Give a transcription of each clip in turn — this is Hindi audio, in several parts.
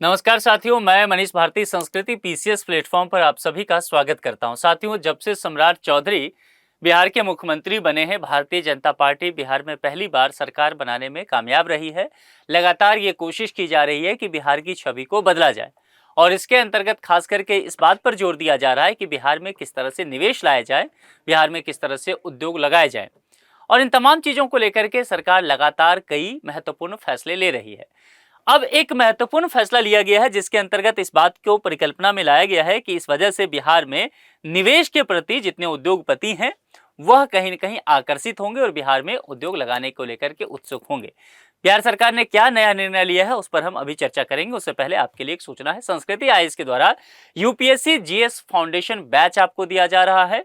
नमस्कार साथियों, मैं मनीष भारती संस्कृति पीसीएस प्लेटफॉर्म पर आप सभी का स्वागत करता हूं। साथियों, जब से सम्राट चौधरी बिहार के मुख्यमंत्री बने हैं, भारतीय जनता पार्टी बिहार में पहली बार सरकार बनाने में कामयाब रही है। लगातार ये कोशिश की जा रही है कि बिहार की छवि को बदला जाए और इसके अंतर्गत खास करके इस बात पर जोर दिया जा रहा है कि बिहार में किस तरह से निवेश लाया जाए, बिहार में किस तरह से उद्योग लगाए जाए। और इन तमाम चीज़ों को लेकर के सरकार लगातार कई महत्वपूर्ण फैसले ले रही है। अब एक महत्वपूर्ण फैसला लिया गया है जिसके अंतर्गत इस बात को परिकल्पना में लाया गया है कि इस वजह से बिहार में निवेश के प्रति जितने उद्योगपति हैं वह कहीं न कहीं आकर्षित होंगे और बिहार में उद्योग लगाने को लेकर के उत्सुक होंगे। बिहार सरकार ने क्या नया निर्णय लिया है उस पर हम अभी चर्चा करेंगे। उससे पहले आपके लिए एक सूचना है, संस्कृति आईएएस के द्वारा यूपीएससी जीएस फाउंडेशन बैच आपको दिया जा रहा है,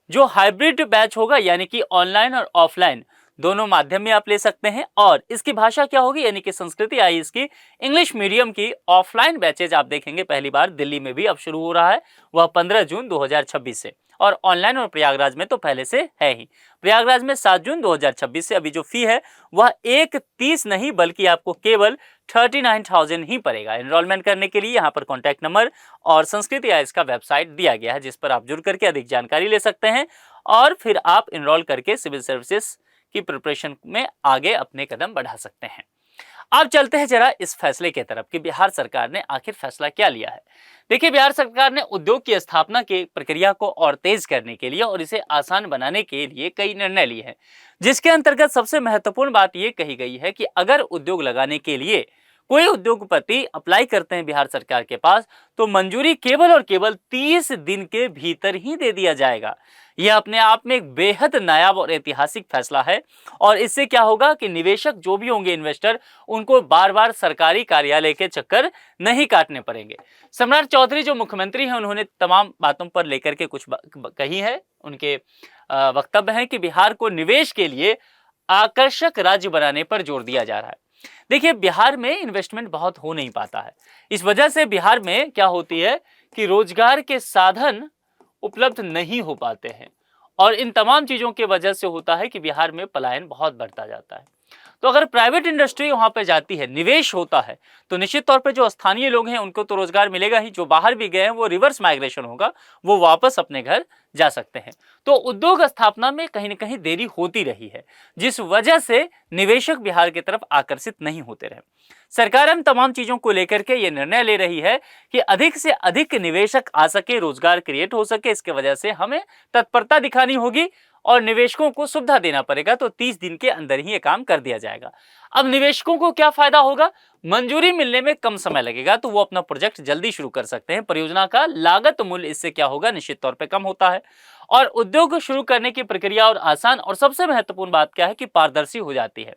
जो हाइब्रिड बैच होगा, यानी कि ऑनलाइन और ऑफलाइन दोनों माध्यम में आप ले सकते हैं। और इसकी भाषा क्या होगी, यानी कि संस्कृति आईएएस की इंग्लिश मीडियम की ऑफलाइन बैचेज आप देखेंगे पहली बार दिल्ली में भी अब शुरू हो रहा है, वह 15 जून 2026 से। और ऑनलाइन और प्रयागराज में तो पहले से है ही, प्रयागराज में 7 जून 2026 से। अभी जो फी है वह 130 नहीं बल्कि आपको केवल 39,000 ही पड़ेगा। एनरोलमेंट करने के लिए यहाँ पर कॉन्टैक्ट नंबर और संस्कृति आईएएस का वेबसाइट दिया गया है, जिस पर आप जुड़ करके अधिक जानकारी ले सकते हैं और फिर आप इनरोल करके सिविल सर्विसेज की प्रिपरेशन में आगे अपने कदम बढ़ा सकते हैं। अब चलते हैं जरा इस फैसले की तरफ कि बिहार सरकार ने आखिर फैसला क्या लिया है। देखिए, बिहार सरकार ने उद्योग की स्थापना की प्रक्रिया को और तेज करने के लिए और इसे आसान बनाने के लिए कई निर्णय लिए हैं, जिसके अंतर्गत सबसे महत्वपूर्ण बात यह कही गई है कि अगर उद्योग लगाने के लिए कोई उद्योगपति अप्लाई करते हैं बिहार सरकार के पास, तो मंजूरी केवल और केवल 30 दिन के भीतर ही दे दिया जाएगा। यह अपने आप में एक बेहद नायाब और ऐतिहासिक फैसला है और इससे क्या होगा कि निवेशक जो भी होंगे, इन्वेस्टर, उनको बार बार सरकारी कार्यालय के चक्कर नहीं काटने पड़ेंगे। सम्राट चौधरी जो मुख्यमंत्री हैं, उन्होंने तमाम बातों पर लेकर के कुछ कही है। उनके वक्तव्य है कि बिहार को निवेश के लिए आकर्षक राज्य बनाने पर जोर दिया जा रहा है। देखिए, बिहार में इन्वेस्टमेंट बहुत हो नहीं पाता है। इस वजह से बिहार में क्या होती है कि रोजगार के साधन उपलब्ध नहीं हो पाते हैं और इन तमाम चीज़ों की वजह से होता है कि बिहार में पलायन बहुत बढ़ता जाता है। तो अगर प्राइवेट इंडस्ट्री वहाँ पे जाती है, निवेश होता है, तो निश्चित तौर पे जो स्थानीय लोग हैं उनको तो रोजगार मिलेगा ही, जो बाहर भी गए हैं वो रिवर्स माइग्रेशन होगा, वो वापस अपने घर जा सकते हैं। तो उद्योग स्थापना में कहीं न कहीं देरी होती रही है, जिस वजह से निवेशक बिहार की तरफ आकर्षित नहीं होते रहे। सरकार इन तमाम चीज़ों को लेकर के ये निर्णय ले रही है कि अधिक से अधिक निवेशक आ सके, रोजगार क्रिएट हो सके। इसके वजह से हमें तत्परता दिखानी होगी और निवेशकों को सुविधा देना पड़ेगा। तो 30 दिन के अंदर ही ये काम कर दिया जाएगा। अब निवेशकों को क्या फायदा होगा, मंजूरी मिलने में कम समय लगेगा, तो वो अपना प्रोजेक्ट जल्दी शुरू कर सकते हैं। परियोजना का लागत मूल्य इससे क्या होगा, निश्चित तौर पे कम होता है और उद्योग शुरू करने की प्रक्रिया और आसान, और सबसे महत्वपूर्ण बात क्या है कि पारदर्शी हो जाती है।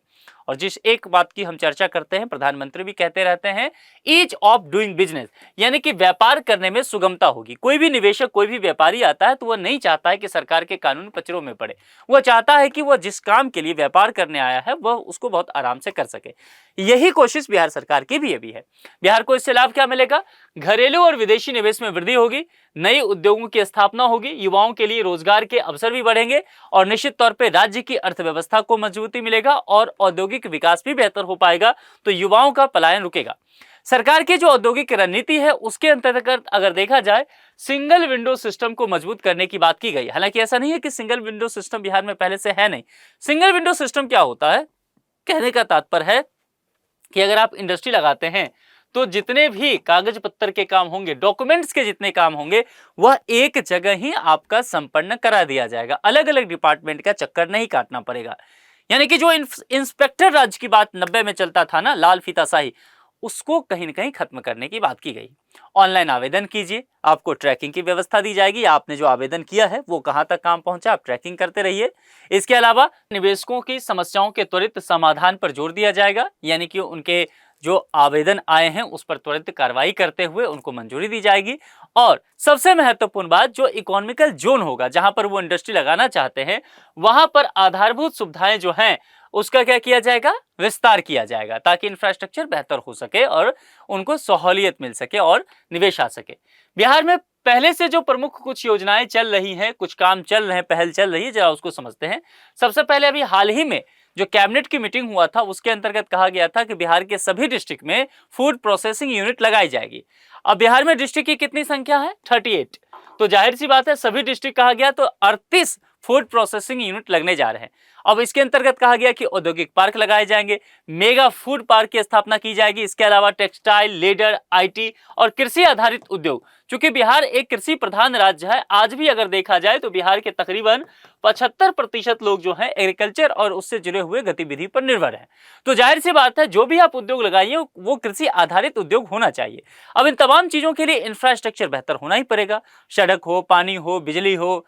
और जिस एक बात की हम चर्चा करते हैं, प्रधानमंत्री भी कहते रहते हैं, ईज ऑफ डूइंग बिजनेस, यानी कि व्यापार करने में सुगमता होगी। कोई भी निवेशक, कोई भी व्यापारी आता है तो वह नहीं चाहता है कि सरकार के कानून पचड़ों में पड़े। वह चाहता है कि वह जिस काम के लिए व्यापार करने आया है वह उसको बहुत आराम से कर सके। यही कोशिश बिहार सरकार की भी अभी है। बिहार को इससे लाभ क्या मिलेगा, घरेलू और विदेशी निवेश में वृद्धि होगी, नई उद्योगों की स्थापना होगी, युवाओं के लिए रोजगार के अवसर भी बढ़ेंगे और निश्चित तौर पर राज्य की अर्थव्यवस्था को मजबूती मिलेगा और औद्योगिक विकास भी बेहतर हो पाएगा। तो युवाओं का पलायन रुकेगा। सरकार की जो औद्योगिक रणनीति है उसके अंतर्गत अगर देखा जाए, सिंगल विंडो सिस्टम को मजबूत करने की बात की गई। हालांकि ऐसा नहीं है कि सिंगल विंडो सिस्टम बिहार में पहले से है नहीं। सिंगल विंडो सिस्टम क्या होता है, कहने का तात्पर्य है कि अगर आप इंडस्ट्री लगाते हैं तो जितने भी कागज पत्तर के काम होंगे, डॉक्यूमेंट्स के जितने काम होंगे, वह एक जगह ही आपका संपन्न करा दिया जाएगा। अलग अलग डिपार्टमेंट का चक्कर नहीं काटना पड़ेगा। यानी कि जो इंस्पेक्टर राज की बात 90 में चलता था ना, लाल फीताशाही, उसको कहीं न कहीं खत्म करने की बात की गई। ऑनलाइन आवेदन कीजिए, आपको ट्रैकिंग की व्यवस्था दी जाएगी। आपने जो आवेदन किया है वो कहां तक काम पहुंचा, आप ट्रैकिंग करते रहिए। इसके अलावा निवेशकों की समस्याओं के त्वरित समाधान पर जोर दिया जाएगा, यानी कि उनके जो आवेदन आए हैं उस पर त्वरित कार्रवाई करते हुए उनको मंजूरी दी जाएगी। और सबसे महत्वपूर्ण बात, जो इकोनॉमिकल जोन होगा जहां पर वो इंडस्ट्री लगाना चाहते हैं, वहां पर आधारभूत सुविधाएं जो हैं उसका क्या किया जाएगा, विस्तार किया जाएगा, ताकि इंफ्रास्ट्रक्चर बेहतर हो सके और उनको सहूलियत मिल सके और निवेश आ सके। बिहार में पहले से जो प्रमुख कुछ योजनाएं चल रही हैं, कुछ काम चल रहे हैं, पहल चल रही है, जरा उसको समझते हैं। सबसे पहले अभी हाल ही में जो कैबिनेट की मीटिंग हुआ था उसके अंतर्गत कहा गया था कि बिहार के सभी डिस्ट्रिक्ट में फूड प्रोसेसिंग यूनिट लगाई जाएगी। अब बिहार में डिस्ट्रिक्ट की कितनी संख्या है? 38। तो जाहिर सी बात है सभी डिस्ट्रिक्ट कहा गया तो 38 फूड प्रोसेसिंग यूनिट लगने जा रहे हैं। अब इसके अंतर्गत कहा गया कि औद्योगिक पार्क लगाए जाएंगे, मेगा फूड पार्क की स्थापना की जाएगी। इसके अलावा टेक्सटाइल, लेदर, आईटी और कृषि आधारित उद्योग। चूंकि बिहार एक कृषि प्रधान राज्य है, आज भी अगर देखा जाए तो बिहार के तकरीबन 75% लोग जो है एग्रीकल्चर और उससे जुड़े हुए गतिविधि पर निर्भर है। तो जाहिर सी बात है जो भी आप उद्योग लगाइए वो कृषि आधारित उद्योग होना चाहिए। अब इन तमाम चीजों के लिए इंफ्रास्ट्रक्चर बेहतर होना ही पड़ेगा, सड़क हो, पानी हो, बिजली हो,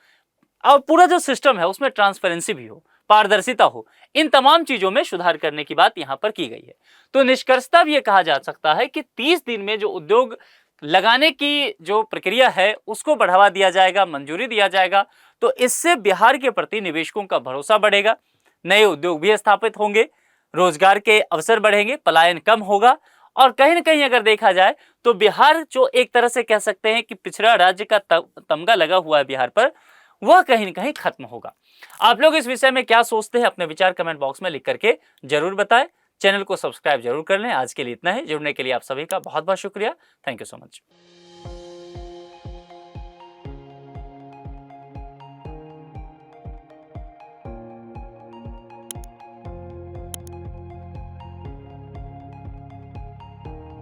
और पूरा जो सिस्टम है उसमें ट्रांसपेरेंसी भी हो, पारदर्शिता हो। इन तमाम चीजों में सुधार करने की बात यहां पर की गई है। तो निष्कर्षतः यह कहा जा सकता है कि 30 दिन में जो उद्योग लगाने की जो प्रक्रिया है उसको बढ़ावा दिया जाएगा, मंजूरी दिया जाएगा। तो इससे बिहार के प्रति निवेशकों का भरोसा बढ़ेगा, नए उद्योग भी स्थापित होंगे, रोजगार के अवसर बढ़ेंगे, पलायन कम होगा। और कहीं ना कहीं अगर देखा जाए तो बिहार जो एक तरह से कह सकते हैं कि पिछड़ा राज्य का तमगा लगा हुआ है बिहार पर, वह कहीं ना कहीं खत्म होगा। आप लोग इस विषय में क्या सोचते हैं अपने विचार कमेंट बॉक्स में लिख करके जरूर बताएं। चैनल को सब्सक्राइब जरूर कर लें। आज के लिए इतना ही। जुड़ने के लिए आप सभी का बहुत बहुत शुक्रिया। Thank you so much.